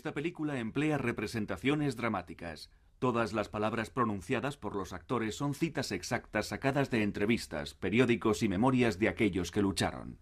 Esta película emplea representaciones dramáticas. Todas las palabras pronunciadas por los actores son citas exactas sacadas de entrevistas, periódicos y memorias de aquellos que lucharon.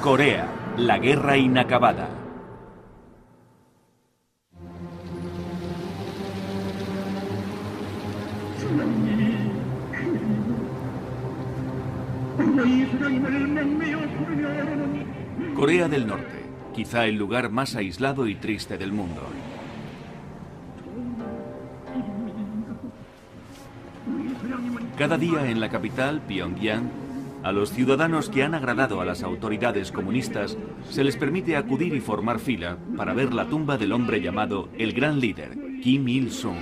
Corea, la guerra inacabada. Corea del Norte, quizá el lugar más aislado y triste del mundo. Cada día en la capital, Pyongyang, a los ciudadanos que han agradado a las autoridades comunistas se les permite acudir y formar fila para ver la tumba del hombre llamado el Gran Líder, Kim Il-sung.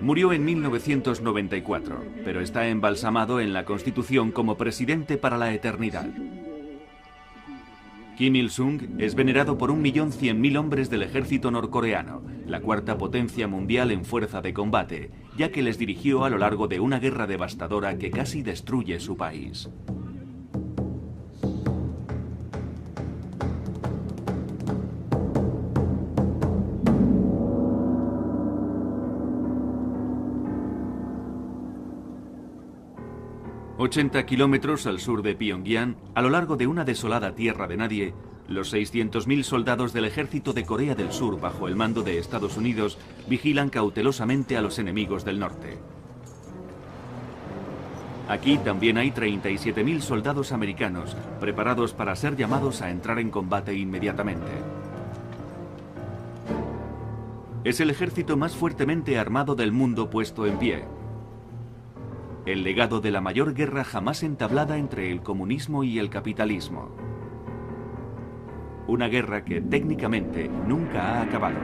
Murió en 1994, pero está embalsamado en la Constitución como presidente para la eternidad. Kim Il-sung es venerado por 1.100.000 hombres del ejército norcoreano, la cuarta potencia mundial en fuerza de combate, ya que les dirigió a lo largo de una guerra devastadora que casi destruye su país. ...80 kilómetros al sur de Pyongyang, a lo largo de una desolada tierra de nadie, los 600.000 soldados del ejército de Corea del Sur bajo el mando de Estados Unidos vigilan cautelosamente a los enemigos del norte. Aquí también hay 37.000 soldados americanos, preparados para ser llamados a entrar en combate inmediatamente. Es el ejército más fuertemente armado del mundo puesto en pie. El legado de la mayor guerra jamás entablada entre el comunismo y el capitalismo. Una guerra que técnicamente nunca ha acabado.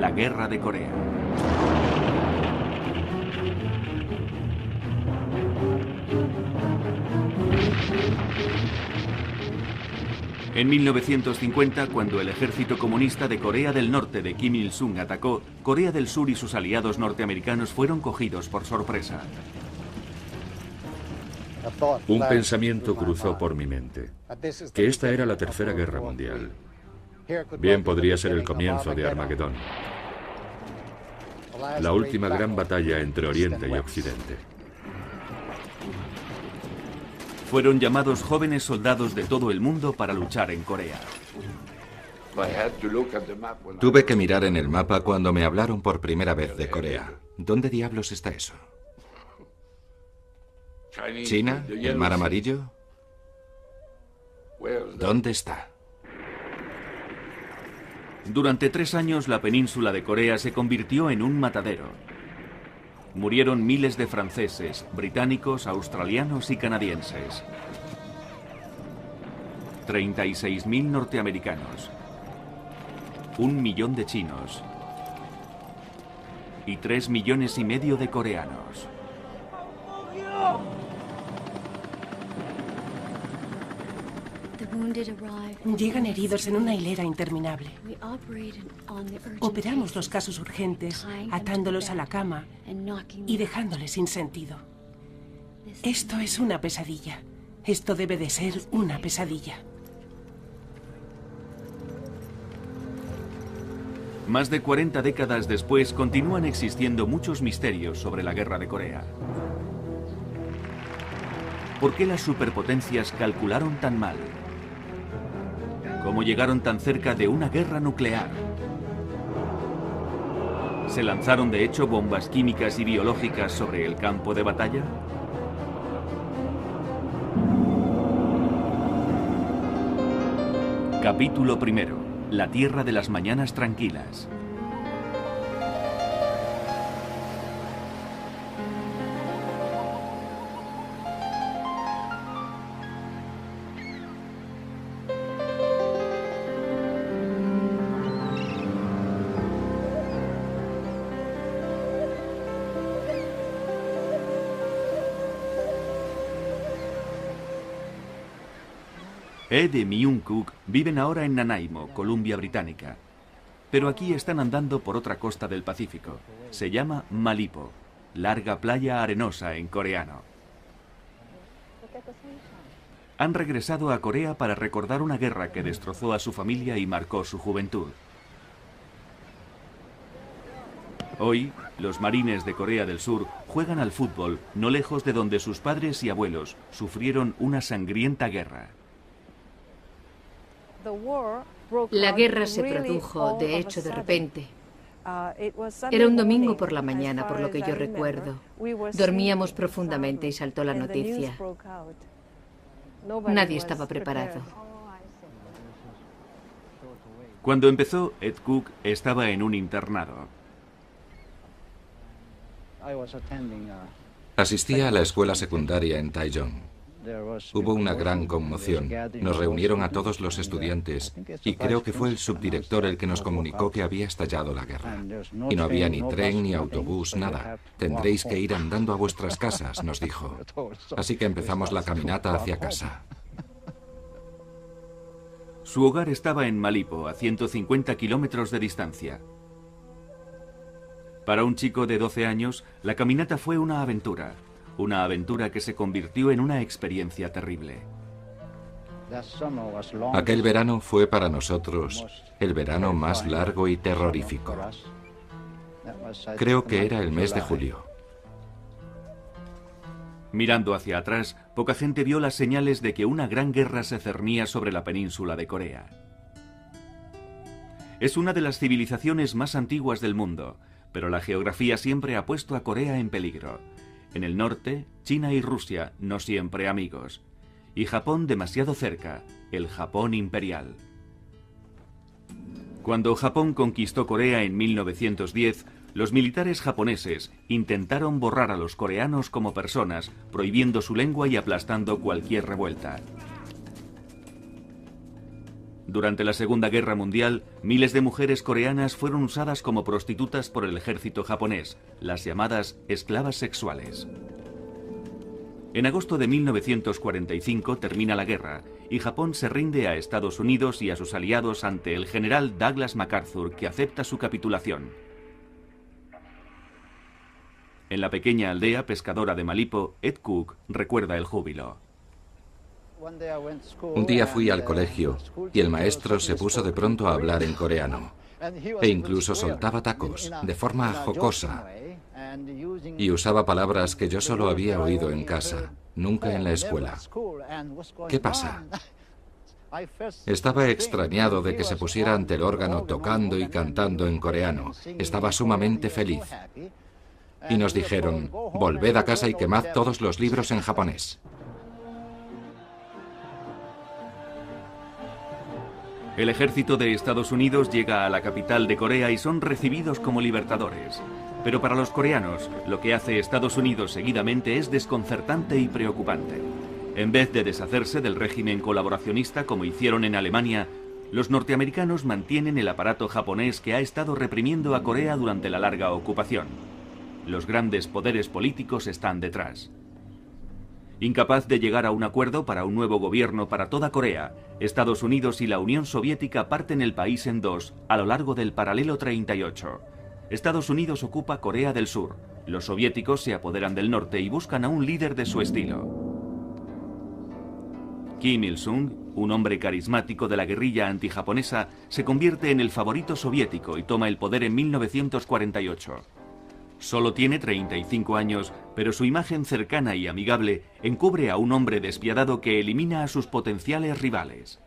La Guerra de Corea. En 1950, cuando el ejército comunista de Corea del Norte de Kim Il-sung atacó, Corea del Sur y sus aliados norteamericanos fueron cogidos por sorpresa. Un pensamiento cruzó por mi mente, que esta era la Tercera Guerra Mundial. Bien podría ser el comienzo de Armagedón, la última gran batalla entre Oriente y Occidente. Fueron llamados jóvenes soldados de todo el mundo para luchar en Corea. Tuve que mirar en el mapa cuando me hablaron por primera vez de Corea. ¿Dónde diablos está eso? ¿China? ¿El Mar Amarillo? ¿Dónde está? Durante 3 años la península de Corea se convirtió en un matadero. Murieron miles de franceses, británicos, australianos y canadienses. 36.000 norteamericanos. 1 millón de chinos. Y 3,5 millones de coreanos. Llegan heridos en una hilera interminable. Operamos los casos urgentes, atándolos a la cama y dejándoles sin sentido. Esto es una pesadilla. Esto debe de ser una pesadilla. Más de 40 décadas después, continúan existiendo muchos misterios sobre la Guerra de Corea. ¿Por qué las superpotencias calcularon tan mal? ¿Cómo llegaron tan cerca de una guerra nuclear? ¿Se lanzaron de hecho bombas químicas y biológicas sobre el campo de batalla? Capítulo 1. la tierra de las mañanas tranquilas. Ed y Myung-Kuk viven ahora en Nanaimo, Columbia Británica. Pero aquí están andando por otra costa del Pacífico. Se llama Malipo, larga playa arenosa en coreano. Han regresado a Corea para recordar una guerra que destrozó a su familia y marcó su juventud. Hoy, los marines de Corea del Sur juegan al fútbol no lejos de donde sus padres y abuelos sufrieron una sangrienta guerra. La guerra se produjo, de hecho, de repente. Era un domingo por la mañana, por lo que yo recuerdo. Dormíamos profundamente y saltó la noticia. Nadie estaba preparado. Cuando empezó, Ed Cook estaba en un internado. Asistía a la escuela secundaria en Taichung. Hubo una gran conmoción. Nos reunieron a todos los estudiantes y creo que fue el subdirector el que nos comunicó que había estallado la guerra. Y no había ni tren ni autobús, nada. Tendréis que ir andando a vuestras casas, nos dijo. Así que empezamos la caminata hacia casa. Su hogar estaba en Malipo, a 150 kilómetros de distancia. Para un chico de 12 años, la caminata fue una aventura que se convirtió en una experiencia terrible. Aquel verano fue para nosotros el verano más largo y terrorífico. Creo que era el mes de julio. Mirando hacia atrás, poca gente vio las señales de que una gran guerra se cernía sobre la península de Corea. Es una de las civilizaciones más antiguas del mundo, pero la geografía siempre ha puesto a Corea en peligro. En el norte, China y Rusia, no siempre amigos. Y Japón demasiado cerca, el Japón imperial. Cuando Japón conquistó Corea en 1910, los militares japoneses intentaron borrar a los coreanos como personas, prohibiendo su lengua y aplastando cualquier revuelta. Durante la Segunda Guerra Mundial, miles de mujeres coreanas fueron usadas como prostitutas por el ejército japonés, las llamadas esclavas sexuales. En agosto de 1945 termina la guerra y Japón se rinde a Estados Unidos y a sus aliados ante el general Douglas MacArthur, que acepta su capitulación. En la pequeña aldea pescadora de Malipo, Ed Cook recuerda el júbilo. Un día fui al colegio y el maestro se puso de pronto a hablar en coreano e incluso soltaba tacos de forma jocosa y usaba palabras que yo solo había oído en casa, nunca en la escuela. ¿Qué pasa? Estaba extrañado de que se pusiera ante el órgano tocando y cantando en coreano. Estaba sumamente feliz. Y nos dijeron, volved a casa y quemad todos los libros en japonés. El ejército de Estados Unidos llega a la capital de Corea y son recibidos como libertadores. Pero para los coreanos, lo que hace Estados Unidos seguidamente es desconcertante y preocupante. En vez de deshacerse del régimen colaboracionista como hicieron en Alemania, los norteamericanos mantienen el aparato japonés que ha estado reprimiendo a Corea durante la larga ocupación. Los grandes poderes políticos están detrás. Incapaz de llegar a un acuerdo para un nuevo gobierno para toda Corea, Estados Unidos y la Unión Soviética parten el país en dos a lo largo del paralelo 38. Estados Unidos ocupa Corea del Sur, los soviéticos se apoderan del norte y buscan a un líder de su estilo. Kim Il-sung, un hombre carismático de la guerrilla antijaponesa, se convierte en el favorito soviético y toma el poder en 1948. Solo tiene 35 años, pero su imagen cercana y amigable encubre a un hombre despiadado que elimina a sus potenciales rivales.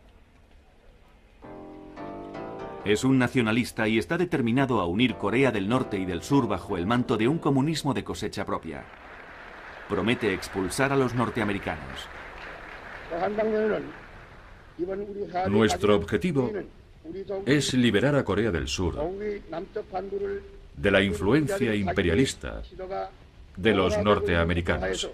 Es un nacionalista y está determinado a unir Corea del Norte y del Sur bajo el manto de un comunismo de cosecha propia. Promete expulsar a los norteamericanos. Nuestro objetivo es liberar a Corea del Sur de la influencia imperialista de los norteamericanos.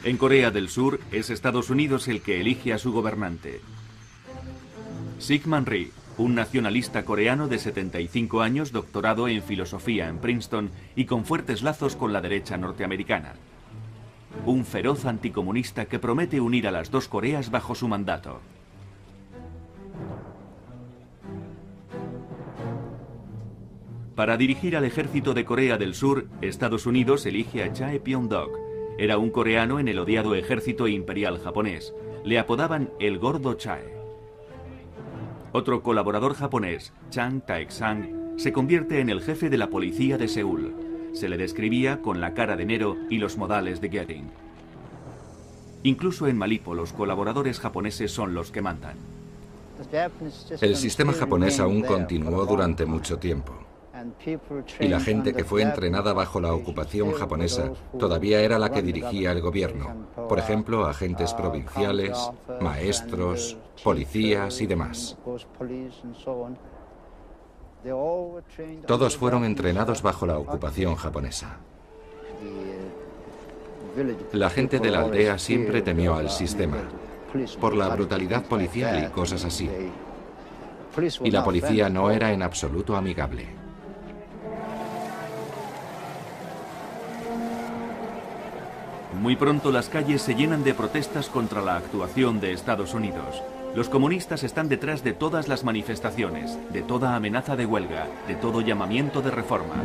En Corea del Sur es Estados Unidos el que elige a su gobernante. Syngman Rhee, un nacionalista coreano de 75 años, doctorado en filosofía en Princeton y con fuertes lazos con la derecha norteamericana. Un feroz anticomunista que promete unir a las dos Coreas bajo su mandato. Para dirigir al ejército de Corea del Sur, Estados Unidos elige a Chae Pyong-dok. Era un coreano en el odiado ejército imperial japonés. Le apodaban el Gordo Chae. Otro colaborador japonés, Chang Taek-sang, se convierte en el jefe de la policía de Seúl. Se le describía con la cara de Nero y los modales de Goering. Incluso en Malipo los colaboradores japoneses son los que mandan. El sistema japonés aún continuó durante mucho tiempo. Y la gente que fue entrenada bajo la ocupación japonesa todavía era la que dirigía el gobierno. Por ejemplo, agentes provinciales, maestros, policías y demás. Todos fueron entrenados bajo la ocupación japonesa. La gente de la aldea siempre temió al sistema, por la brutalidad policial y cosas así. Y la policía no era en absoluto amigable. Muy pronto las calles se llenan de protestas contra la actuación de Estados Unidos. Los comunistas están detrás de todas las manifestaciones, de toda amenaza de huelga, de todo llamamiento de reforma.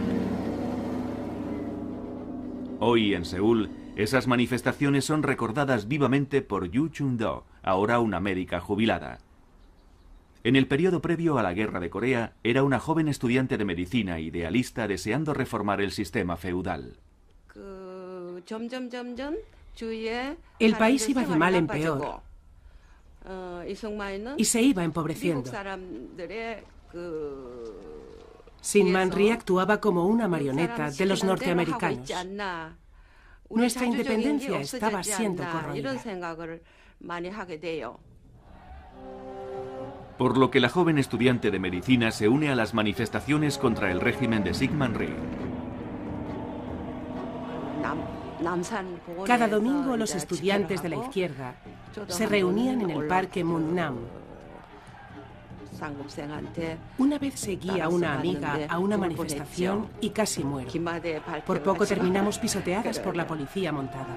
Hoy en Seúl, esas manifestaciones son recordadas vivamente por Yu Chung-do, ahora una médica jubilada. En el periodo previo a la Guerra de Corea, era una joven estudiante de medicina idealista deseando reformar el sistema feudal. El país iba de mal en peor y se iba empobreciendo. Syngman Rhee actuaba como una marioneta de los norteamericanos. Nuestra independencia estaba siendo corroída. Por lo que la joven estudiante de medicina se une a las manifestaciones contra el régimen de Syngman Rhee. Cada domingo los estudiantes de la izquierda se reunían en el parque Munnam. Una vez seguí a una amiga a una manifestación y casi muero. Por poco terminamos pisoteadas por la policía montada.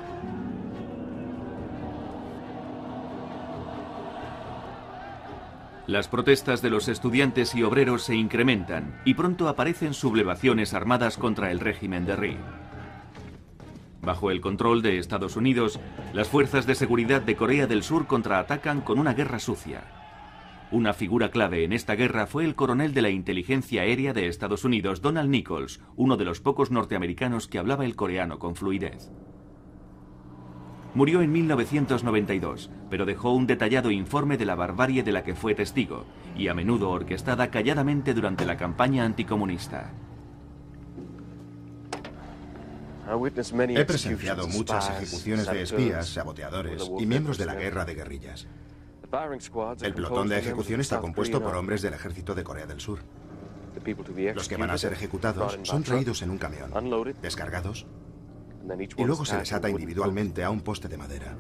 Las protestas de los estudiantes y obreros se incrementan y pronto aparecen sublevaciones armadas contra el régimen de Rhee. Bajo el control de Estados Unidos, las fuerzas de seguridad de Corea del Sur contraatacan con una guerra sucia. Una figura clave en esta guerra fue el coronel de la inteligencia aérea de Estados Unidos, Donald Nichols, uno de los pocos norteamericanos que hablaba el coreano con fluidez. Murió en 1992, pero dejó un detallado informe de la barbarie de la que fue testigo, y a menudo orquestada calladamente durante la campaña anticomunista. He presenciado muchas ejecuciones de espías, saboteadores y miembros de la guerra de guerrillas. El pelotón de ejecución está compuesto por hombres del ejército de Corea del Sur. Los que van a ser ejecutados son traídos en un camión, descargados, y luego se les ata individualmente a un poste de madera.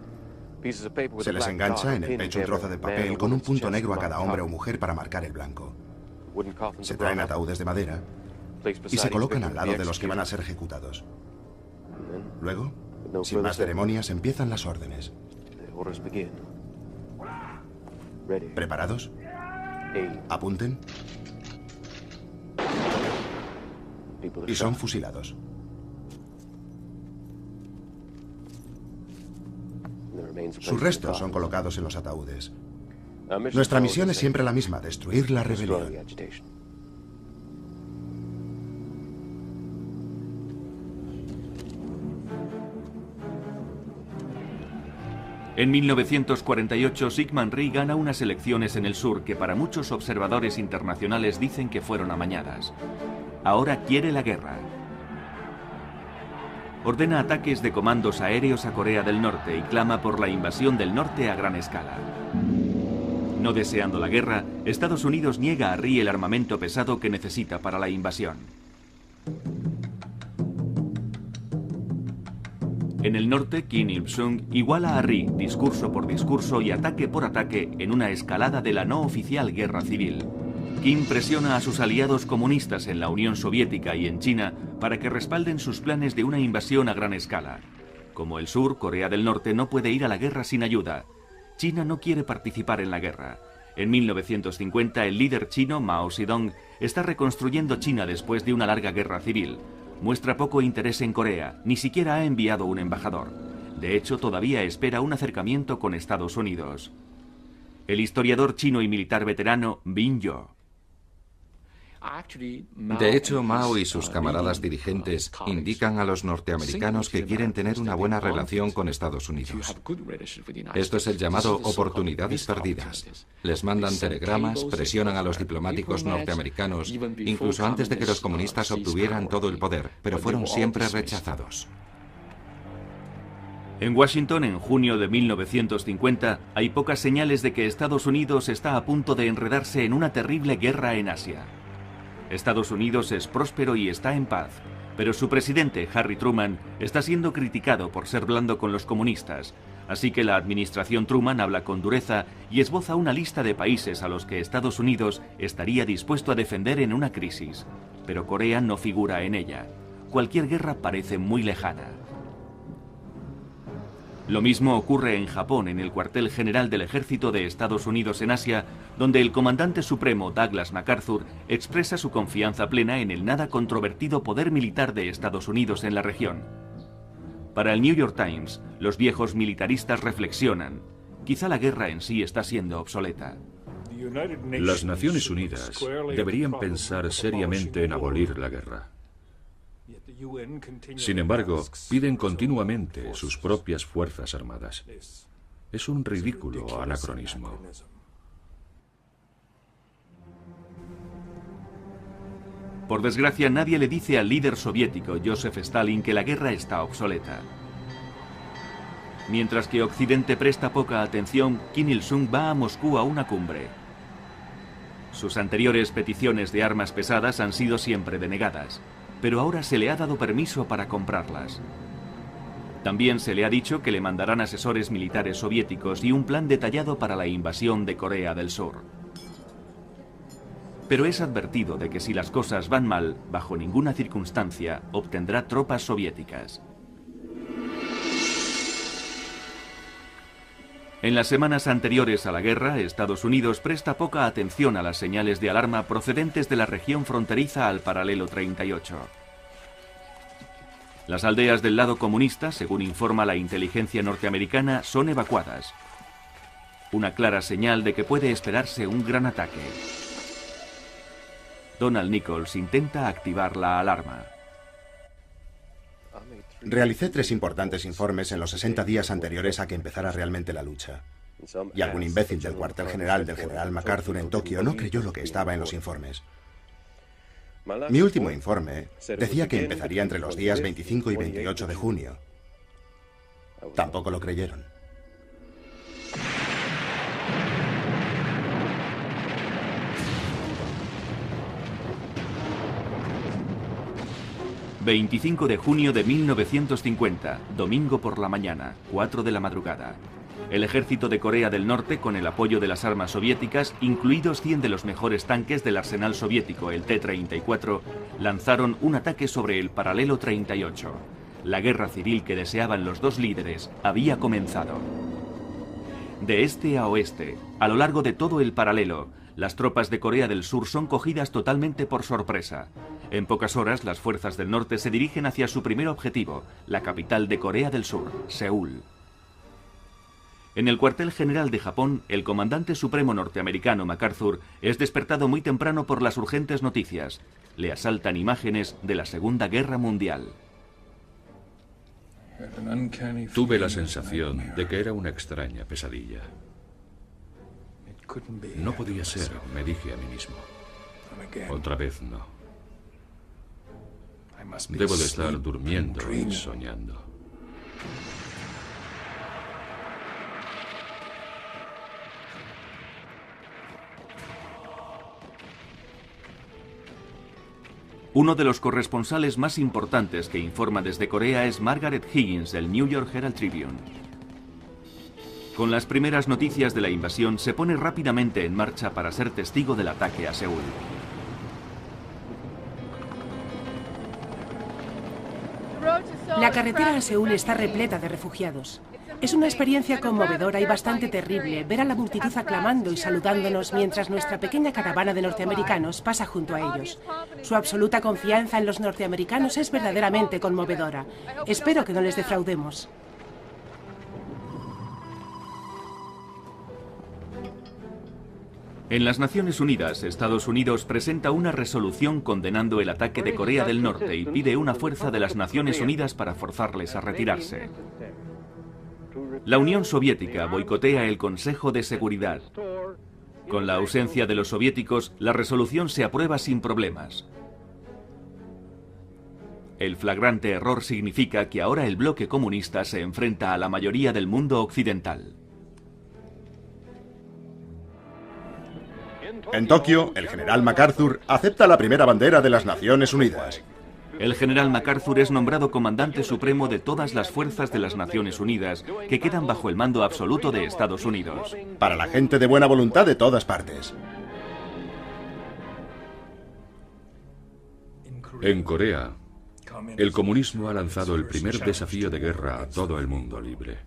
Se les engancha en el pecho un trozo de papel con un punto negro a cada hombre o mujer para marcar el blanco. Se traen ataúdes de madera y se colocan al lado de los que van a ser ejecutados. Luego, sin más ceremonias, empiezan las órdenes. ¿Preparados? Apunten. Y son fusilados. Sus restos son colocados en los ataúdes. Nuestra misión es siempre la misma, destruir la rebelión. En 1948, Syngman Rhee gana unas elecciones en el sur que para muchos observadores internacionales dicen que fueron amañadas. Ahora quiere la guerra. ordena ataques de comandos aéreos a Corea del Norte y clama por la invasión del norte a gran escala. No deseando la guerra, Estados Unidos niega a Ri el armamento pesado que necesita para la invasión. En el norte, Kim Il-sung iguala a Ri discurso por discurso y ataque por ataque en una escalada de la no oficial guerra civil. Kim presiona a sus aliados comunistas en la Unión Soviética y en China para que respalden sus planes de una invasión a gran escala. Como el sur, Corea del Norte no puede ir a la guerra sin ayuda. China no quiere participar en la guerra. En 1950, el líder chino, Mao Zedong, está reconstruyendo China después de una larga guerra civil. Muestra poco interés en Corea, ni siquiera ha enviado un embajador. De hecho, todavía espera un acercamiento con Estados Unidos. El historiador chino y militar veterano Bin Yo. De hecho, Mao y sus camaradas dirigentes indican a los norteamericanos que quieren tener una buena relación con Estados Unidos. Esto es el llamado oportunidades perdidas. Les mandan telegramas, presionan a los diplomáticos norteamericanos, incluso antes de que los comunistas obtuvieran todo el poder, pero fueron siempre rechazados. En Washington, en junio de 1950, hay pocas señales de que Estados Unidos está a punto de enredarse en una terrible guerra en Asia. Estados Unidos es próspero y está en paz, pero su presidente, Harry Truman, está siendo criticado por ser blando con los comunistas, así que la administración Truman habla con dureza y esboza una lista de países a los que Estados Unidos estaría dispuesto a defender en una crisis, pero Corea no figura en ella. Cualquier guerra parece muy lejana. Lo mismo ocurre en Japón, en el cuartel general del ejército de Estados Unidos en Asia, donde el comandante supremo Douglas MacArthur expresa su confianza plena en el nada controvertido poder militar de Estados Unidos en la región. Para el New York Times, los viejos militaristas reflexionan: quizá la guerra en sí está siendo obsoleta. Las Naciones Unidas deberían pensar seriamente en abolir la guerra. Sin embargo, piden continuamente sus propias fuerzas armadas. Es un ridículo anacronismo. Por desgracia, nadie le dice al líder soviético Joseph Stalin que la guerra está obsoleta. Mientras que Occidente presta poca atención, Kim Il-sung va a Moscú a una cumbre. Sus anteriores peticiones de armas pesadas han sido siempre denegadas, pero ahora se le ha dado permiso para comprarlas. También se le ha dicho que le mandarán asesores militares soviéticos y un plan detallado para la invasión de Corea del Sur. Pero es advertido de que si las cosas van mal, bajo ninguna circunstancia obtendrá tropas soviéticas. En las semanas anteriores a la guerra, Estados Unidos presta poca atención a las señales de alarma procedentes de la región fronteriza al paralelo 38. Las aldeas del lado comunista, según informa la inteligencia norteamericana, son evacuadas. Una clara señal de que puede esperarse un gran ataque. Donald Nichols intenta activar la alarma. Realicé 3 importantes informes en los 60 días anteriores a que empezara realmente la lucha. Y algún imbécil del cuartel general del general MacArthur en Tokio no creyó lo que estaba en los informes. Mi último informe decía que empezaría entre los días 25 y 28 de junio. Tampoco lo creyeron. ...25 de junio de 1950, domingo por la mañana, 4 de la madrugada. El ejército de Corea del Norte, con el apoyo de las armas soviéticas, incluidos 100 de los mejores tanques del arsenal soviético, el T-34, lanzaron un ataque sobre el paralelo 38. La guerra civil que deseaban los dos líderes había comenzado. De este a oeste, a lo largo de todo el paralelo, las tropas de Corea del Sur son cogidas totalmente por sorpresa. En pocas horas, las fuerzas del norte se dirigen hacia su primer objetivo, la capital de Corea del Sur, Seúl. En el cuartel general de Japón, el comandante supremo norteamericano MacArthur es despertado muy temprano por las urgentes noticias. Le asaltan imágenes de la Segunda Guerra Mundial. Tuve la sensación de que era una extraña pesadilla. No podía ser, me dije a mí mismo. Otra vez no. Debo de estar durmiendo y soñando. Uno de los corresponsales más importantes que informa desde Corea es Margaret Higgins, del New York Herald Tribune. Con las primeras noticias de la invasión, se pone rápidamente en marcha para ser testigo del ataque a Seúl. La carretera a Seúl está repleta de refugiados. Es una experiencia conmovedora y bastante terrible ver a la multitud aclamando y saludándonos mientras nuestra pequeña caravana de norteamericanos pasa junto a ellos. Su absoluta confianza en los norteamericanos es verdaderamente conmovedora. Espero que no les defraudemos. En las Naciones Unidas, Estados Unidos presenta una resolución condenando el ataque de Corea del Norte y pide una fuerza de las Naciones Unidas para forzarles a retirarse. La Unión Soviética boicotea el Consejo de Seguridad. Con la ausencia de los soviéticos, la resolución se aprueba sin problemas. El flagrante error significa que ahora el bloque comunista se enfrenta a la mayoría del mundo occidental. En Tokio, el general MacArthur acepta la primera bandera de las Naciones Unidas. El general MacArthur es nombrado comandante supremo de todas las fuerzas de las Naciones Unidas, que quedan bajo el mando absoluto de Estados Unidos. Para la gente de buena voluntad de todas partes. En Corea, el comunismo ha lanzado el primer desafío de guerra a todo el mundo libre.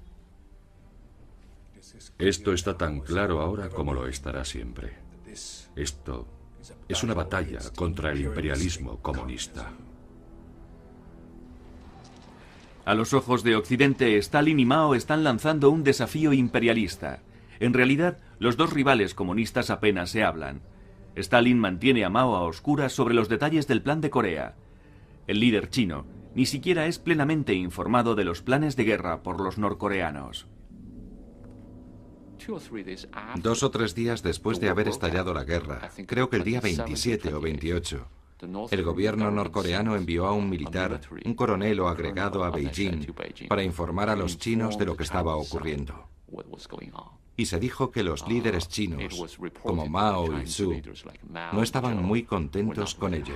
Esto está tan claro ahora como lo estará siempre. Esto es una batalla contra el imperialismo comunista. A los ojos de Occidente, Stalin y Mao están lanzando un desafío imperialista. En realidad, los dos rivales comunistas apenas se hablan. Stalin mantiene a Mao a oscuras sobre los detalles del plan de Corea. El líder chino ni siquiera es plenamente informado de los planes de guerra por los norcoreanos. 2 o 3 días después de haber estallado la guerra, creo que el día 27 o 28, el gobierno norcoreano envió a un militar, un coronel o agregado a Beijing, para informar a los chinos de lo que estaba ocurriendo. Y se dijo que los líderes chinos, como Mao y Su, no estaban muy contentos con ello.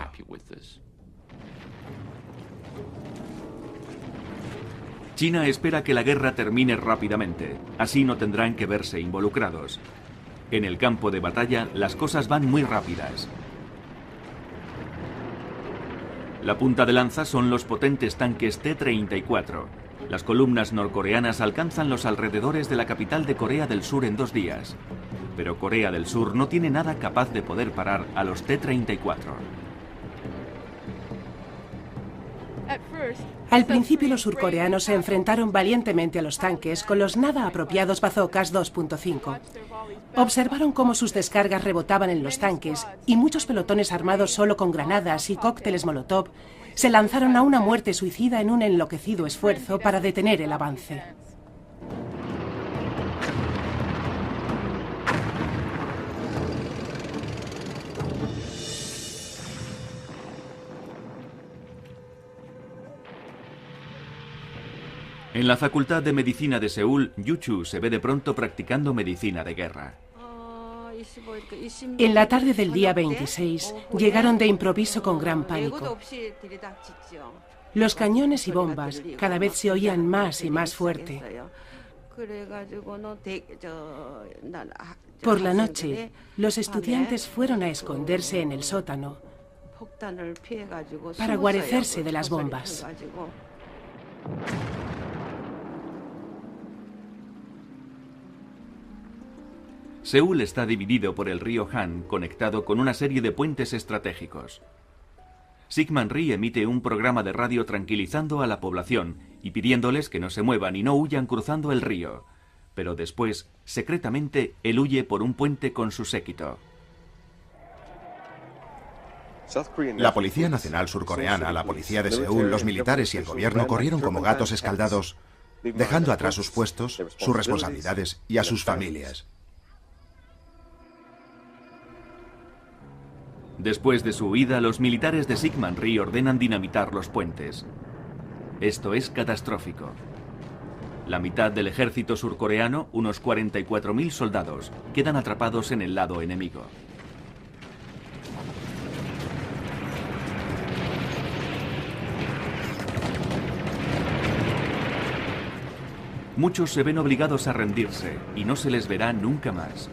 China espera que la guerra termine rápidamente, así no tendrán que verse involucrados. En el campo de batalla, las cosas van muy rápidas. La punta de lanza son los potentes tanques T-34. Las columnas norcoreanas alcanzan los alrededores de la capital de Corea del Sur en 2 días. Pero Corea del Sur no tiene nada capaz de poder parar a los T-34. Al principio los surcoreanos se enfrentaron valientemente a los tanques con los nada apropiados bazookas 2.5. Observaron cómo sus descargas rebotaban en los tanques y muchos pelotones armados solo con granadas y cócteles molotov se lanzaron a una muerte suicida en un enloquecido esfuerzo para detener el avance. En la Facultad de Medicina de Seúl, Yu Chu se ve de pronto practicando medicina de guerra. En la tarde del día 26, llegaron de improviso con gran pánico. Los cañones y bombas cada vez se oían más y más fuerte. Por la noche, los estudiantes fueron a esconderse en el sótano para guarecerse de las bombas. Seúl está dividido por el río Han, conectado con una serie de puentes estratégicos. Syngman Rhee emite un programa de radio tranquilizando a la población y pidiéndoles que no se muevan y no huyan cruzando el río. Pero después, secretamente, él huye por un puente con su séquito. La Policía Nacional Surcoreana, la Policía de Seúl, los militares y el gobierno corrieron como gatos escaldados, dejando atrás sus puestos, sus responsabilidades y a sus familias. Después de su huida, los militares de Syngman Rhee ordenan dinamitar los puentes. Esto es catastrófico. La mitad del ejército surcoreano, unos 44.000 soldados, quedan atrapados en el lado enemigo. Muchos se ven obligados a rendirse y no se les verá nunca más.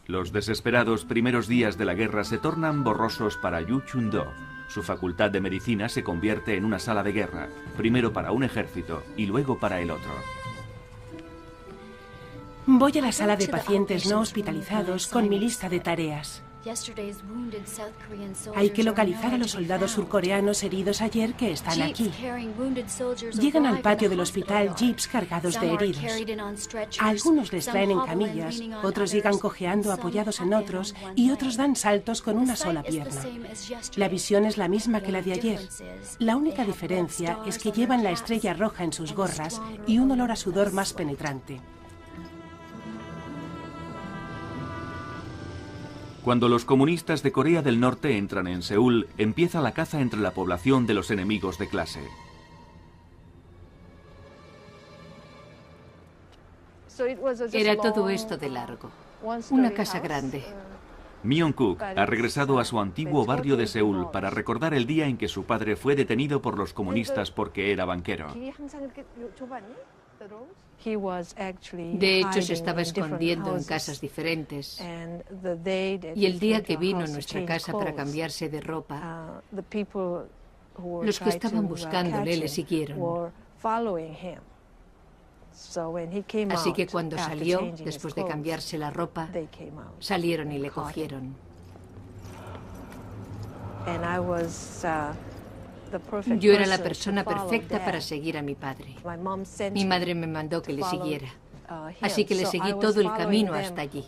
Los desesperados primeros días de la guerra se tornan borrosos para Yu Chun-do. Su facultad de medicina se convierte en una sala de guerra, primero para un ejército y luego para el otro. Voy a la sala de pacientes no hospitalizados con mi lista de tareas. Hay que localizar a los soldados surcoreanos heridos ayer que están aquí. Llegan al patio del hospital jeeps cargados de heridos. A algunos les traen en camillas, otros llegan cojeando apoyados en otros y otros dan saltos con una sola pierna. La visión es la misma que la de ayer. La única diferencia es que llevan la estrella roja en sus gorras y un olor a sudor más penetrante. Cuando los comunistas de Corea del Norte entran en Seúl, empieza la caza entre la población de los enemigos de clase. Era todo esto de largo. Una casa grande. Myung-kuk ha regresado a su antiguo barrio de Seúl para recordar el día en que su padre fue detenido por los comunistas porque era banquero. De hecho, se estaba escondiendo en casas diferentes. Y el día que vino a nuestra casa para cambiarse de ropa, los que estaban buscándole le siguieron. Así que cuando salió, después de cambiarse la ropa, salieron y le cogieron. Yo era la persona perfecta para seguir a mi padre. Mi madre me mandó que le siguiera. Así que le seguí todo el camino hasta allí.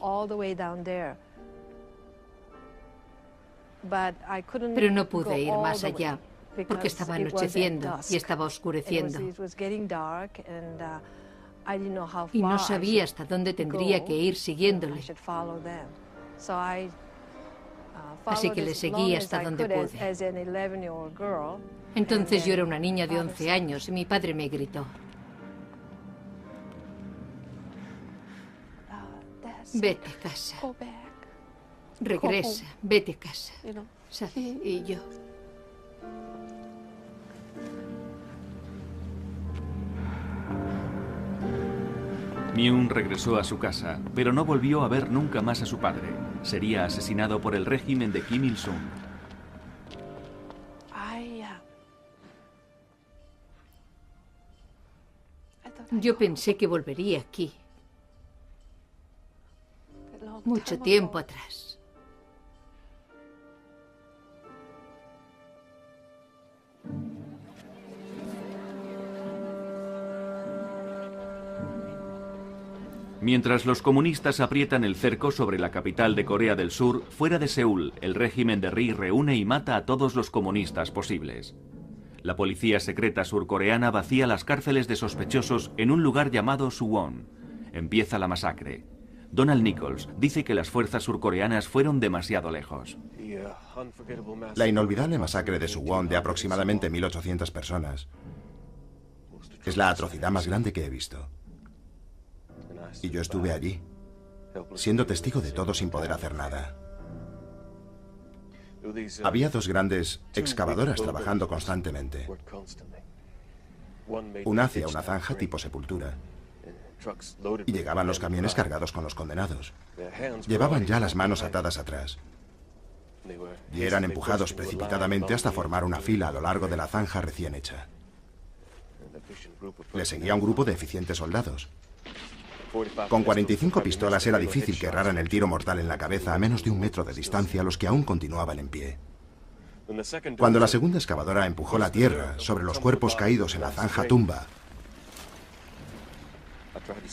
Pero no pude ir más allá, porque estaba anocheciendo y estaba oscureciendo. Y no sabía hasta dónde tendría que ir siguiéndole. Así que le seguí hasta donde pude. Entonces yo era una niña de 11 años y mi padre me gritó: vete a casa. Regresa, vete a casa. ¿Sabes? Y yo... Myung regresó a su casa, pero no volvió a ver nunca más a su padre. Sería asesinado por el régimen de Kim Il-sung. Yo pensé que volvería aquí. Mucho tiempo atrás. Mientras los comunistas aprietan el cerco sobre la capital de Corea del Sur, fuera de Seúl, el régimen de Rhee reúne y mata a todos los comunistas posibles. La policía secreta surcoreana vacía las cárceles de sospechosos en un lugar llamado Suwon. Empieza la masacre. Donald Nichols dice que las fuerzas surcoreanas fueron demasiado lejos. La inolvidable masacre de Suwon de aproximadamente 1.800 personas es la atrocidad más grande que he visto. Y yo estuve allí, siendo testigo de todo sin poder hacer nada. Había dos grandes excavadoras trabajando constantemente. Una hacia una zanja tipo sepultura. Y llegaban los camiones cargados con los condenados. Llevaban ya las manos atadas atrás. Y eran empujados precipitadamente hasta formar una fila a lo largo de la zanja recién hecha. Le seguía un grupo de eficientes soldados. Con 45 pistolas era difícil que erraran el tiro mortal en la cabeza a menos de 1 metro de distancia los que aún continuaban en pie. Cuando la segunda excavadora empujó la tierra sobre los cuerpos caídos en la zanja tumba,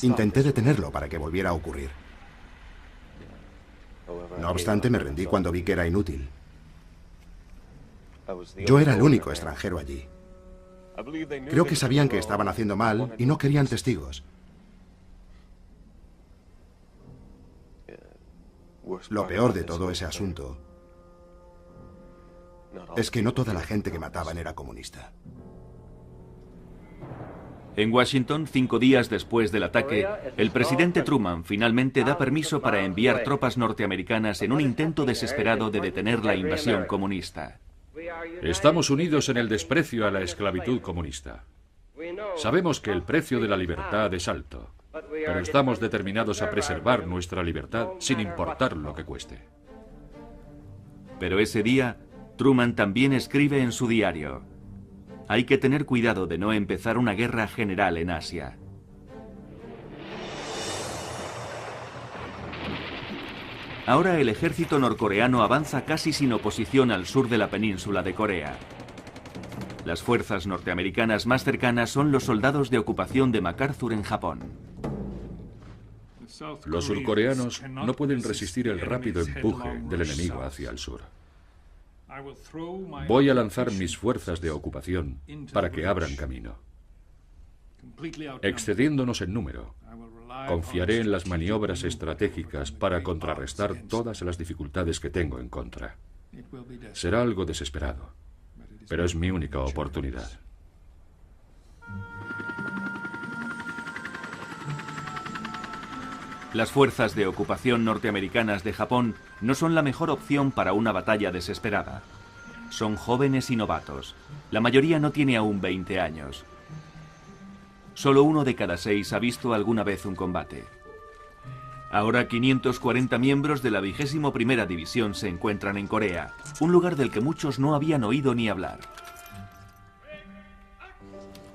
intenté detenerlo para que volviera a ocurrir. No obstante, me rendí cuando vi que era inútil. Yo era el único extranjero allí. Creo que sabían que estaban haciendo mal y no querían testigos. Lo peor de todo ese asunto es que no toda la gente que mataban era comunista. En Washington, 5 días después del ataque, el presidente Truman finalmente da permiso para enviar tropas norteamericanas en un intento desesperado de detener la invasión comunista. Estamos unidos en el desprecio a la esclavitud comunista. Sabemos que el precio de la libertad es alto, pero estamos determinados a preservar nuestra libertad sin importar lo que cueste. Pero ese día, Truman también escribe en su diario: hay que tener cuidado de no empezar una guerra general en Asia. Ahora el ejército norcoreano avanza casi sin oposición al sur de la península de Corea. Las fuerzas norteamericanas más cercanas son los soldados de ocupación de MacArthur en Japón. Los surcoreanos no pueden resistir el rápido empuje del enemigo hacia el sur. Voy a lanzar mis fuerzas de ocupación para que abran camino. Excediéndonos en número, confiaré en las maniobras estratégicas para contrarrestar todas las dificultades que tengo en contra. Será algo desesperado, pero es mi única oportunidad. Las fuerzas de ocupación norteamericanas de Japón no son la mejor opción para una batalla desesperada. Son jóvenes y novatos. La mayoría no tiene aún 20 años. Solo 1 de cada 6 ha visto alguna vez un combate. Ahora 540 miembros de la 21ª División se encuentran en Corea, un lugar del que muchos no habían oído ni hablar.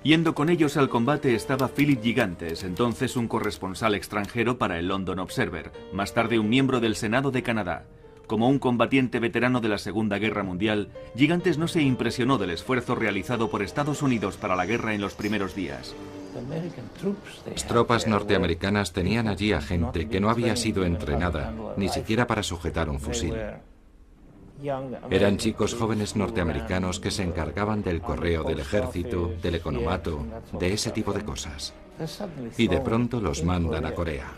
Yendo con ellos al combate estaba Philip Gigantes, entonces un corresponsal extranjero para el London Observer, más tarde un miembro del Senado de Canadá. Como un combatiente veterano de la Segunda Guerra Mundial, Gigantes no se impresionó del esfuerzo realizado por Estados Unidos para la guerra en los primeros días. Las tropas norteamericanas tenían allí a gente que no había sido entrenada, ni siquiera para sujetar un fusil. Eran chicos jóvenes norteamericanos que se encargaban del correo del ejército, del economato, de ese tipo de cosas. Y de pronto los mandan a Corea.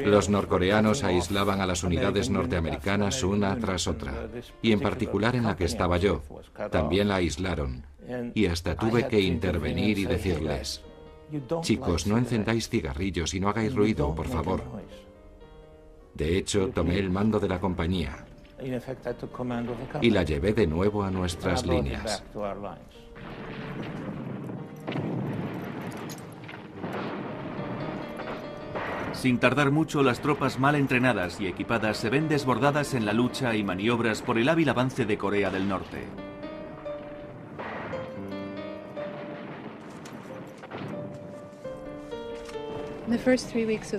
Los norcoreanos aislaban a las unidades norteamericanas una tras otra, y en particular en la que estaba yo, también la aislaron, y hasta tuve que intervenir y decirles: chicos, no encendáis cigarrillos y no hagáis ruido, por favor. De hecho, tomé el mando de la compañía y la llevé de nuevo a nuestras líneas. Sin tardar mucho, las tropas mal entrenadas y equipadas se ven desbordadas en la lucha y maniobras por el hábil avance de Corea del Norte.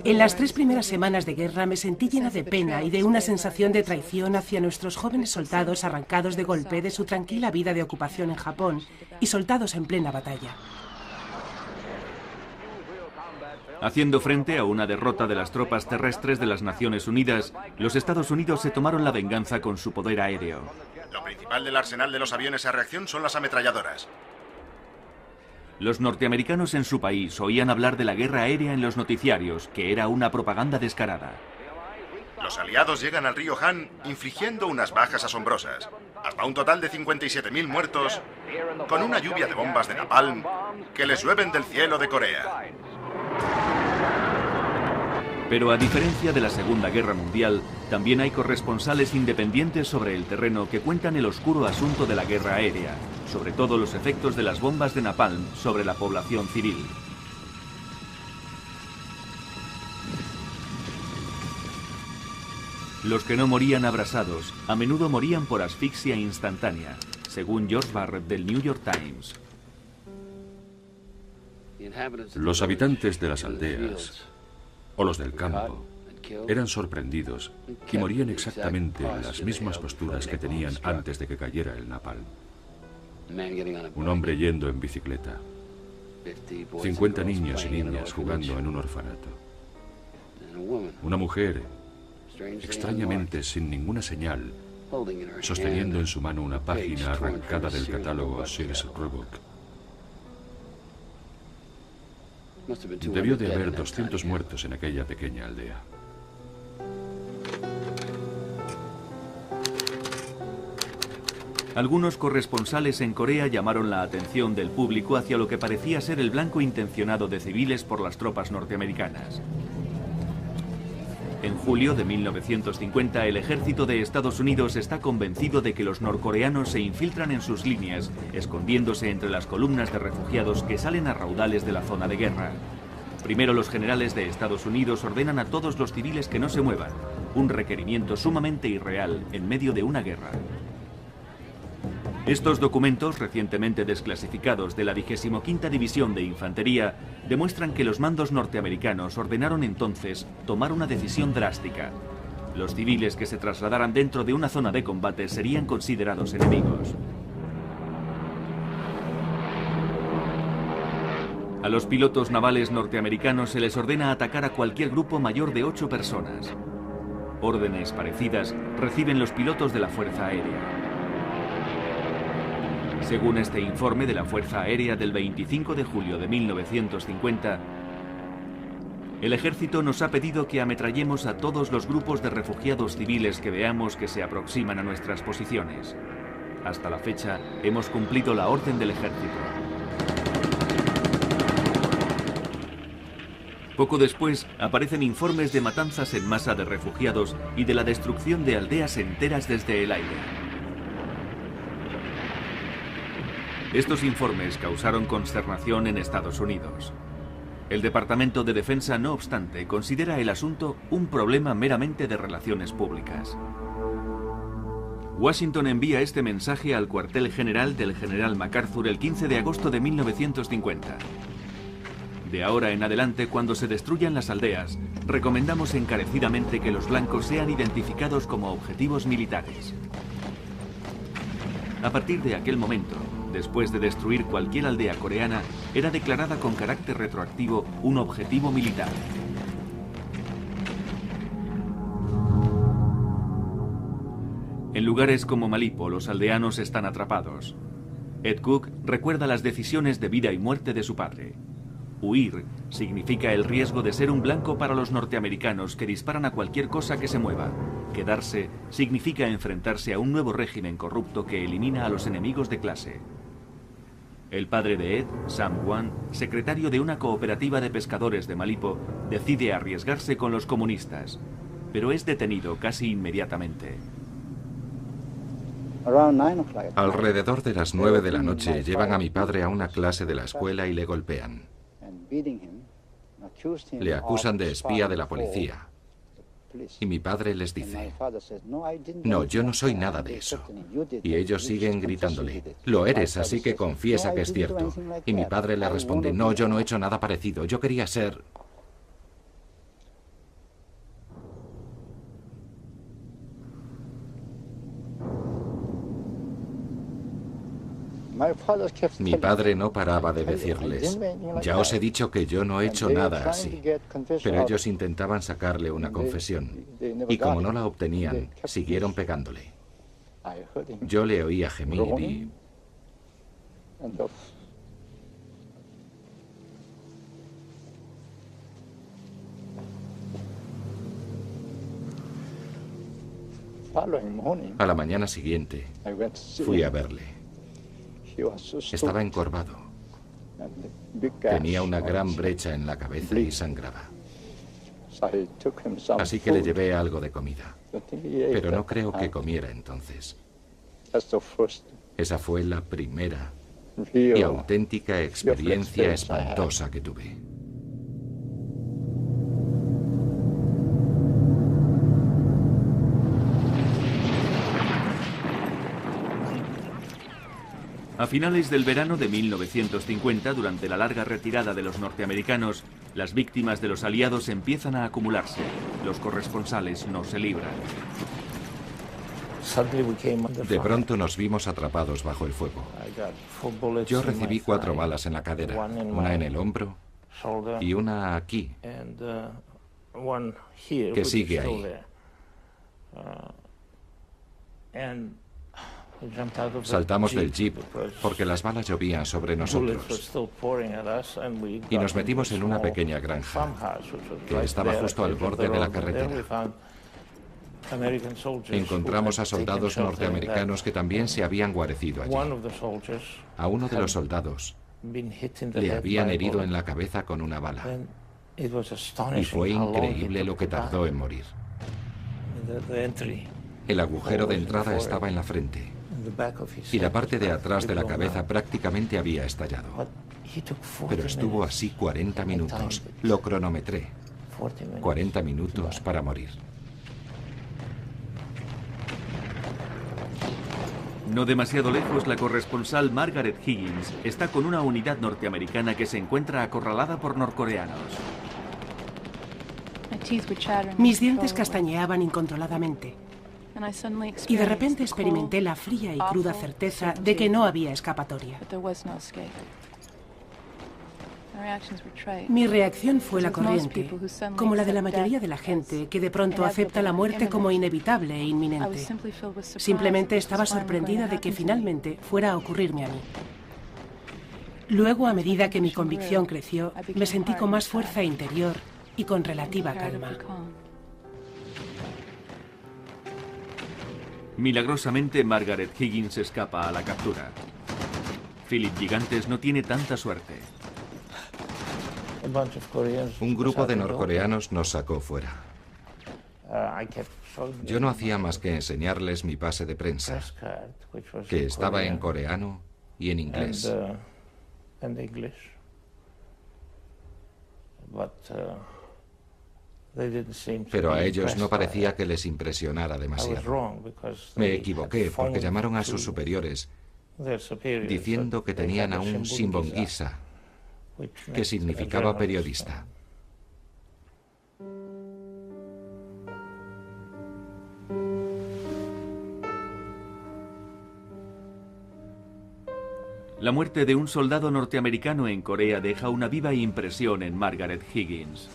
En las 3 primeras semanas de guerra me sentí llena de pena y de una sensación de traición hacia nuestros jóvenes soldados arrancados de golpe de su tranquila vida de ocupación en Japón y soltados en plena batalla. Haciendo frente a una derrota de las tropas terrestres de las Naciones Unidas, los Estados Unidos se tomaron la venganza con su poder aéreo. Lo principal del arsenal de los aviones a reacción son las ametralladoras. Los norteamericanos en su país oían hablar de la guerra aérea en los noticiarios, que era una propaganda descarada. Los aliados llegan al río Han infligiendo unas bajas asombrosas, hasta un total de 57.000 muertos, con una lluvia de bombas de napalm que les llueven del cielo de Corea. Pero a diferencia de la Segunda Guerra Mundial, también hay corresponsales independientes sobre el terreno que cuentan el oscuro asunto de la guerra aérea, sobre todo los efectos de las bombas de napalm sobre la población civil. Los que no morían abrasados, a menudo morían por asfixia instantánea, según George Barrett del New York Times. Los habitantes de las aldeas o los del campo eran sorprendidos y morían exactamente en las mismas posturas que tenían antes de que cayera el napalm. Un hombre yendo en bicicleta, 50 niños y niñas jugando en un orfanato, una mujer, extrañamente sin ninguna señal, sosteniendo en su mano una página arrancada del catálogo Sears Roebuck. Debió de haber 200 muertos en aquella pequeña aldea. Algunos corresponsales en Corea llamaron la atención del público hacia lo que parecía ser el blanco intencionado de civiles por las tropas norteamericanas. En julio de 1950, el ejército de Estados Unidos está convencido de que los norcoreanos se infiltran en sus líneas, escondiéndose entre las columnas de refugiados que salen a raudales de la zona de guerra. Primero, los generales de Estados Unidos ordenan a todos los civiles que no se muevan, un requerimiento sumamente irreal en medio de una guerra. Estos documentos, recientemente desclasificados de la 25ª División de Infantería, demuestran que los mandos norteamericanos ordenaron entonces tomar una decisión drástica. Los civiles que se trasladaran dentro de una zona de combate serían considerados enemigos. A los pilotos navales norteamericanos se les ordena atacar a cualquier grupo mayor de 8 personas. Órdenes parecidas reciben los pilotos de la Fuerza Aérea. Según este informe de la Fuerza Aérea del 25 de julio de 1950, el ejército nos ha pedido que ametrallemos a todos los grupos de refugiados civiles que veamos que se aproximan a nuestras posiciones. Hasta la fecha, hemos cumplido la orden del ejército. Poco después, aparecen informes de matanzas en masa de refugiados y de la destrucción de aldeas enteras desde el aire. Estos informes causaron consternación en Estados Unidos. El Departamento de Defensa, no obstante, considera el asunto un problema meramente de relaciones públicas. Washington envía este mensaje al cuartel general del general MacArthur el 15 de agosto de 1950. De ahora en adelante, cuando se destruyan las aldeas, recomendamos encarecidamente que los blancos sean identificados como objetivos militares. A partir de aquel momento, después de destruir cualquier aldea coreana, era declarada con carácter retroactivo un objetivo militar. En lugares como Malipo, los aldeanos están atrapados. Ed Cook recuerda las decisiones de vida y muerte de su padre. Huir significa el riesgo de ser un blanco para los norteamericanos que disparan a cualquier cosa que se mueva. Quedarse significa enfrentarse a un nuevo régimen corrupto que elimina a los enemigos de clase. El padre de Ed, Sam Wan, secretario de una cooperativa de pescadores de Malipo, decide arriesgarse con los comunistas, pero es detenido casi inmediatamente. Alrededor de las 9 de la noche llevan a mi padre a una clase de la escuela y le golpean. Le acusan de espía de la policía. Y mi padre les dice: no, yo no soy nada de eso. Y ellos siguen gritándole: lo eres, así que confiesa que es cierto. Y mi padre le responde: no, yo no he hecho nada parecido, yo quería ser... Mi padre no paraba de decirles: ya os he dicho que yo no he hecho nada así. Pero ellos intentaban sacarle una confesión, y como no la obtenían, siguieron pegándole. Yo le oía gemir y... A la mañana siguiente, fui a verle. Estaba encorvado. Tenía una gran brecha en la cabeza y sangraba. Así que le llevé algo de comida. Pero no creo que comiera entonces. Esa fue la primera y auténtica experiencia espantosa que tuve. A finales del verano de 1950, durante la larga retirada de los norteamericanos, las víctimas de los aliados empiezan a acumularse. Los corresponsales no se libran. De pronto nos vimos atrapados bajo el fuego. Yo recibí 4 balas en la cadera, una en el hombro y una aquí, que sigue ahí. Saltamos del jeep porque las balas llovían sobre nosotros y nos metimos en una pequeña granja que estaba justo al borde de la carretera. Encontramos a soldados norteamericanos que también se habían guarecido allí. A uno de los soldados le habían herido en la cabeza con una bala. Y fue increíble lo que tardó en morir. El agujero de entrada estaba en la frente y la parte de atrás de la cabeza prácticamente había estallado. Pero estuvo así 40 minutos. Lo cronometré. 40 minutos para morir. No demasiado lejos, la corresponsal Margaret Higgins está con una unidad norteamericana que se encuentra acorralada por norcoreanos. Mis dientes castañeaban incontroladamente. Y de repente experimenté la fría y cruda certeza de que no había escapatoria. Mi reacción fue la corriente, como la de la mayoría de la gente que de pronto acepta la muerte como inevitable e inminente. Simplemente estaba sorprendida de que finalmente fuera a ocurrirme a mí. Luego, a medida que mi convicción creció, me sentí con más fuerza interior y con relativa calma. Milagrosamente, Margaret Higgins escapa a la captura. Philip Gigantes no tiene tanta suerte. Un grupo de norcoreanos nos sacó fuera. Yo no hacía más que enseñarles mi pase de prensa, que estaba en coreano y en inglés. Pero a ellos no parecía que les impresionara demasiado. Me equivoqué porque llamaron a sus superiores diciendo que tenían a un Simbongisa, que significaba periodista. La muerte de un soldado norteamericano en Corea deja una viva impresión en Margaret Higgins.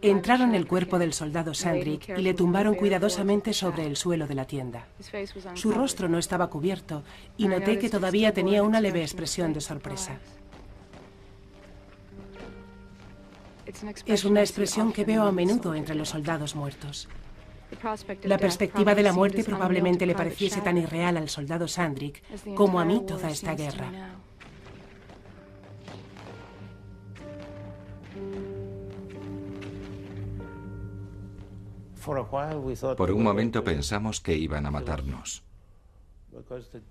Entraron el cuerpo del soldado Sandrick y le tumbaron cuidadosamente sobre el suelo de la tienda. Su rostro no estaba cubierto y noté que todavía tenía una leve expresión de sorpresa. Es una expresión que veo a menudo entre los soldados muertos. La perspectiva de la muerte probablemente le pareciese tan irreal al soldado Sandrick como a mí toda esta guerra. Por un momento pensamos que iban a matarnos,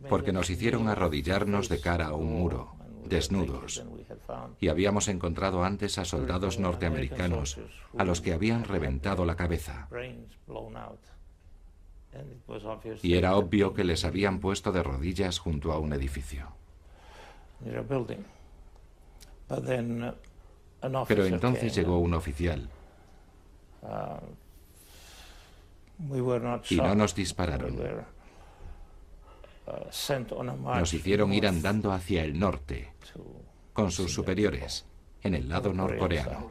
porque nos hicieron arrodillarnos de cara a un muro, desnudos, y habíamos encontrado antes a soldados norteamericanos a los que habían reventado la cabeza. Y era obvio que les habían puesto de rodillas junto a un edificio. Pero entonces llegó un oficial y no nos dispararon. Nos hicieron ir andando hacia el norte, con sus superiores, en el lado norcoreano.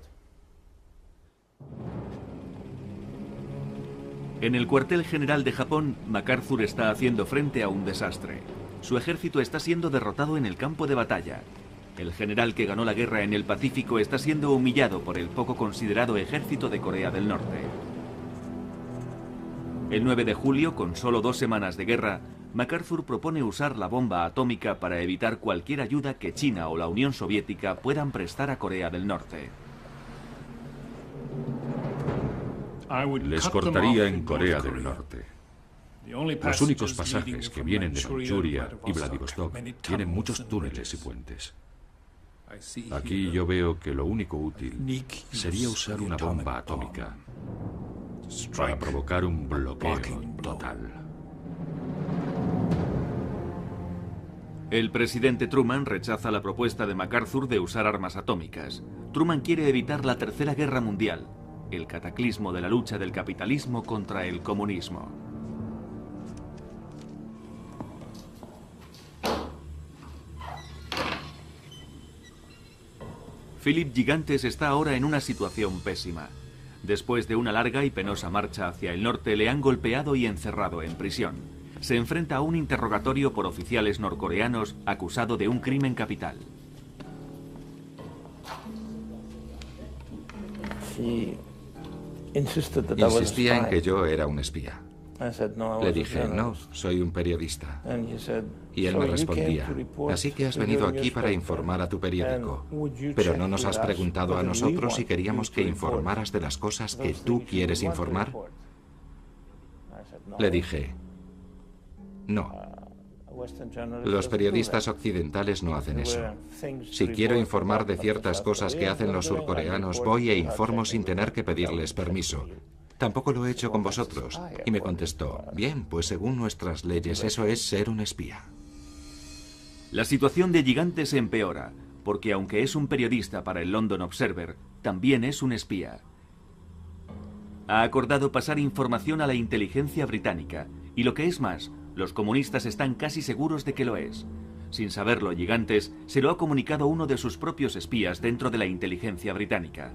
En el cuartel general de Japón, MacArthur está haciendo frente a un desastre. Su ejército está siendo derrotado en el campo de batalla. El general que ganó la guerra en el Pacífico está siendo humillado por el poco considerado ejército de Corea del Norte. El 9 de julio, con solo 2 semanas de guerra, MacArthur propone usar la bomba atómica para evitar cualquier ayuda que China o la Unión Soviética puedan prestar a Corea del Norte. Les cortaría en Corea del Norte. Los únicos pasajes que vienen de Manchuria y Vladivostok tienen muchos túneles y puentes. Aquí yo veo que lo único útil sería usar una bomba atómica para provocar un bloqueo total. El presidente Truman rechaza la propuesta de MacArthur de usar armas atómicas. Truman quiere evitar la Tercera Guerra Mundial, el cataclismo de la lucha del capitalismo contra el comunismo. Philip Gigantes está ahora en una situación pésima. Después de una larga y penosa marcha hacia el norte, le han golpeado y encerrado en prisión. Se enfrenta a un interrogatorio por oficiales norcoreanos acusado de un crimen capital. Insistía en que yo era un espía. Le dije, no, soy un periodista. Y él me respondía, así que has venido aquí para informar a tu periódico, pero no nos has preguntado a nosotros si queríamos que informaras de las cosas que tú quieres informar. Le dije, no. Los periodistas occidentales no hacen eso. Si quiero informar de ciertas cosas que hacen los surcoreanos, voy e informo sin tener que pedirles permiso. Tampoco lo he hecho con vosotros. Y me contestó, bien, pues según nuestras leyes eso es ser un espía. La situación de Gigantes empeora, porque aunque es un periodista para el London Observer, también es un espía. Ha acordado pasar información a la inteligencia británica, y lo que es más, los comunistas están casi seguros de que lo es. Sin saberlo, Gigantes se lo ha comunicado uno de sus propios espías dentro de la inteligencia británica.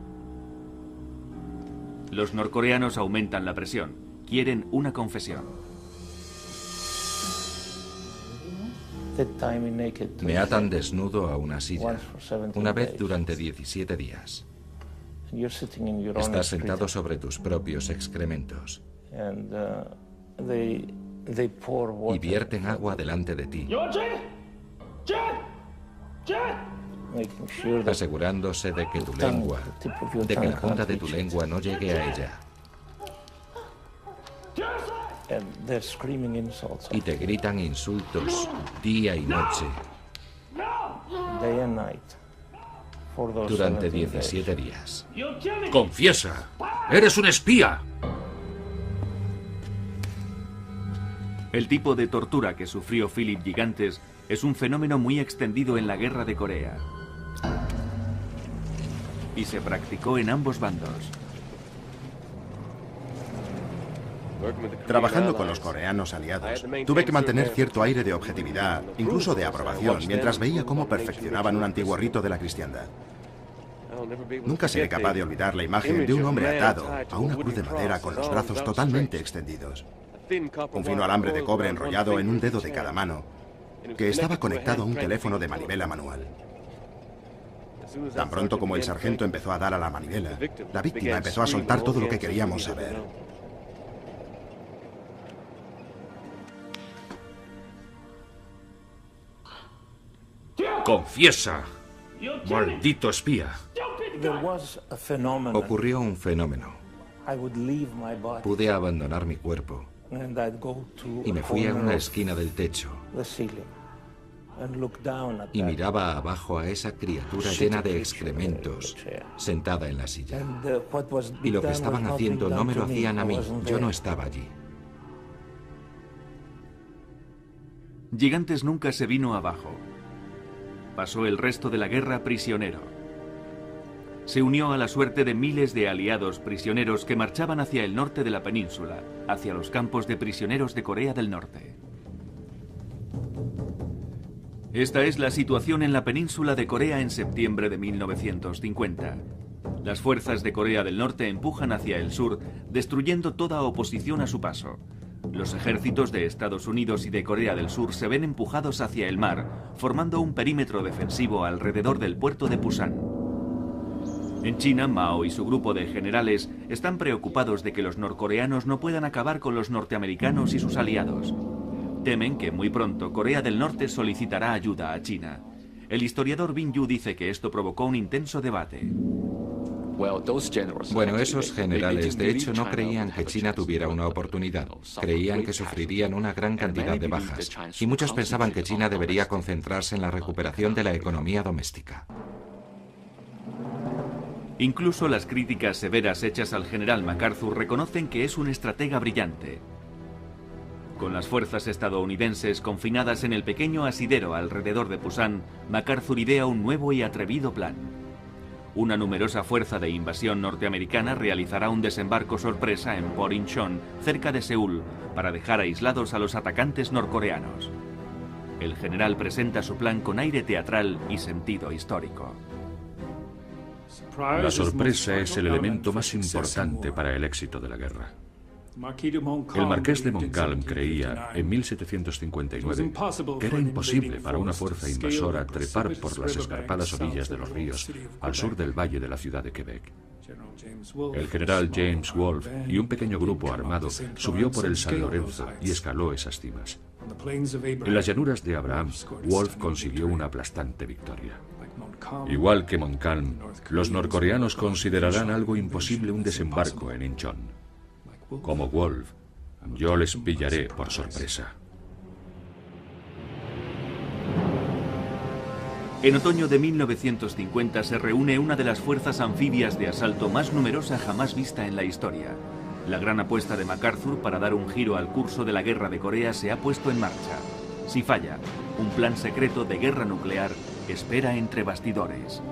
Los norcoreanos aumentan la presión. Quieren una confesión. Me atan desnudo a una silla, una vez durante 17 días. Estás sentado sobre tus propios excrementos. Y vierten agua delante de ti, asegurándose de que la punta de tu lengua no llegue a ella. Y te gritan insultos día y noche durante 17 días. ¡Confiesa! ¡Eres un espía! El tipo de tortura que sufrió Philip Gigantes es un fenómeno muy extendido en la guerra de Corea. Y se practicó en ambos bandos. Trabajando con los coreanos aliados, tuve que mantener cierto aire de objetividad, incluso de aprobación, mientras veía cómo perfeccionaban un antiguo rito de la cristiandad. Nunca seré capaz de olvidar la imagen de un hombre atado a una cruz de madera con los brazos totalmente extendidos. Un fino alambre de cobre enrollado en un dedo de cada mano, que estaba conectado a un teléfono de manivela manual. Tan pronto como el sargento empezó a dar a la manivela, la víctima empezó a soltar todo lo que queríamos saber. ¡Confiesa! ¡Maldito espía! Ocurrió un fenómeno. Pude abandonar mi cuerpo y me fui a una esquina del techo y miraba abajo a esa criatura llena de excrementos sentada en la silla. Y lo que estaban haciendo no me lo hacían a mí, yo no estaba allí. Gigantes nunca se vino abajo. Pasó el resto de la guerra prisionero. Se unió a la suerte de miles de aliados prisioneros que marchaban hacia el norte de la península, hacia los campos de prisioneros de Corea del Norte. Esta es la situación en la península de Corea en septiembre de 1950. Las fuerzas de Corea del Norte empujan hacia el sur, destruyendo toda oposición a su paso. Los ejércitos de Estados Unidos y de Corea del Sur se ven empujados hacia el mar, formando un perímetro defensivo alrededor del puerto de Pusan. En China, Mao y su grupo de generales están preocupados de que los norcoreanos no puedan acabar con los norteamericanos y sus aliados. Temen que muy pronto Corea del Norte solicitará ayuda a China. El historiador Bin Yu dice que esto provocó un intenso debate. Bueno, esos generales de hecho no creían que China tuviera una oportunidad. Creían que sufrirían una gran cantidad de bajas. Y muchos pensaban que China debería concentrarse en la recuperación de la economía doméstica. Incluso las críticas severas hechas al general MacArthur reconocen que es un estratega brillante. Con las fuerzas estadounidenses confinadas en el pequeño asidero alrededor de Pusan, MacArthur idea un nuevo y atrevido plan. Una numerosa fuerza de invasión norteamericana realizará un desembarco sorpresa en Port Incheon, cerca de Seúl, para dejar aislados a los atacantes norcoreanos. El general presenta su plan con aire teatral y sentido histórico. La sorpresa es el elemento más importante para el éxito de la guerra. El marqués de Montcalm creía, en 1759, que era imposible para una fuerza invasora trepar por las escarpadas orillas de los ríos al sur del valle de la ciudad de Quebec. El general James Wolfe y un pequeño grupo armado subió por el San Lorenzo y escaló esas cimas. En las llanuras de Abraham, Wolfe consiguió una aplastante victoria. Igual que Montcalm, los norcoreanos considerarán algo imposible un desembarco en Incheon. Como Wolfe, yo les pillaré por sorpresa. En otoño de 1950 se reúne una de las fuerzas anfibias de asalto más numerosa jamás vista en la historia. La gran apuesta de MacArthur para dar un giro al curso de la guerra de Corea se ha puesto en marcha. Si falla, un plan secreto de guerra nuclear espera entre bastidores.